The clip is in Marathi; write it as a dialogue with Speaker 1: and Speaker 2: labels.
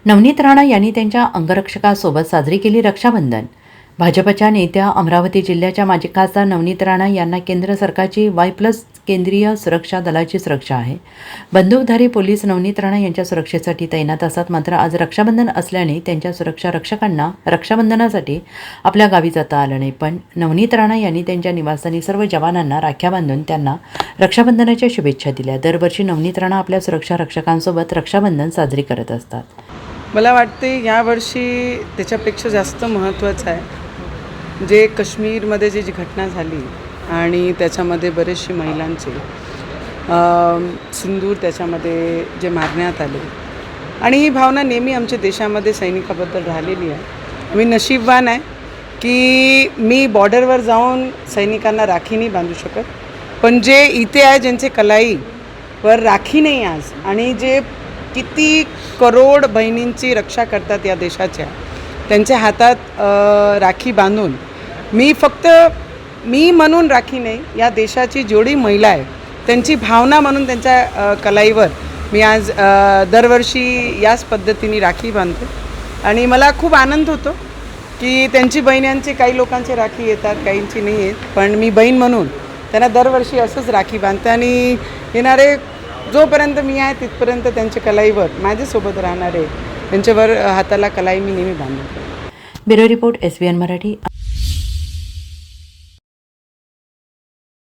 Speaker 1: नवनीत राणा यांनी त्यांच्या अंगरक्षकासोबत साजरी केली रक्षाबंधन. भाजपच्या नेत्या अमरावती जिल्ह्याच्या माजी खासदार नवनीत राणा यांना केंद्र सरकारची Y+ केंद्रीय सुरक्षा दलाची सुरक्षा आहे. बंदूकधारी पोलीस नवनीत राणा यांच्या सुरक्षेसाठी तैनात असतात. मात्र आज रक्षाबंधन असल्याने त्यांच्या सुरक्षा रक्षकांना रक्षाबंधनासाठी आपल्या गावी जाता आलं नाही. पण नवनीत राणा यांनी त्यांच्या निवासस्थानी सर्व जवानांना राख्या बांधून त्यांना रक्षाबंधनाच्या शुभेच्छा दिल्या. दरवर्षी नवनीत राणा आपल्या सुरक्षा रक्षकांसोबत रक्षाबंधन साजरी करत असतात.
Speaker 2: मला वाटते यावर्षी त्याच्यापेक्षा जास्त महत्त्वाचं आहे. जे काश्मीरमध्ये जी घटना झाली आणि त्याच्यामध्ये बरेचसे महिलांचे सिंदूर त्याच्यामध्ये जे मारण्यात आले आणि ही भावना नेहमी आमच्या देशामध्ये सैनिकाबद्दल राहिलेली आहे. मी नशीबवान आहे की मी बॉर्डरवर जाऊन सैनिकांना राखी नाही बांधू शकत, पण जे इथे आहे ज्यांचे कलाईवर राखी नाही आज आणि जे किती करोड बहिणींची रक्षा करतात या देशाच्या, त्यांच्या हातात राखी बांधून मी म्हणून राखी नाही, या देशाची जेवढी महिला आहे त्यांची भावना म्हणून त्यांच्या कलाईवर मी आज दरवर्षी याच पद्धतीने राखी बांधते. आणि मला खूप आनंद होतो की त्यांची बहिण्यांचे काही लोकांचे राखी येतात, काहींची नाही येत, पण मी बहीण म्हणून त्यांना दरवर्षी असंच राखी बांधते आणि येणारे जोपर्यंत मी आहे तिथपर्यंत त्यांच्या कलाईवर माझ्यासोबत राहणारे त्यांच्यावर हाताला कलाई मी नेहमी बांधते.
Speaker 1: Bureau report SBN Marathi.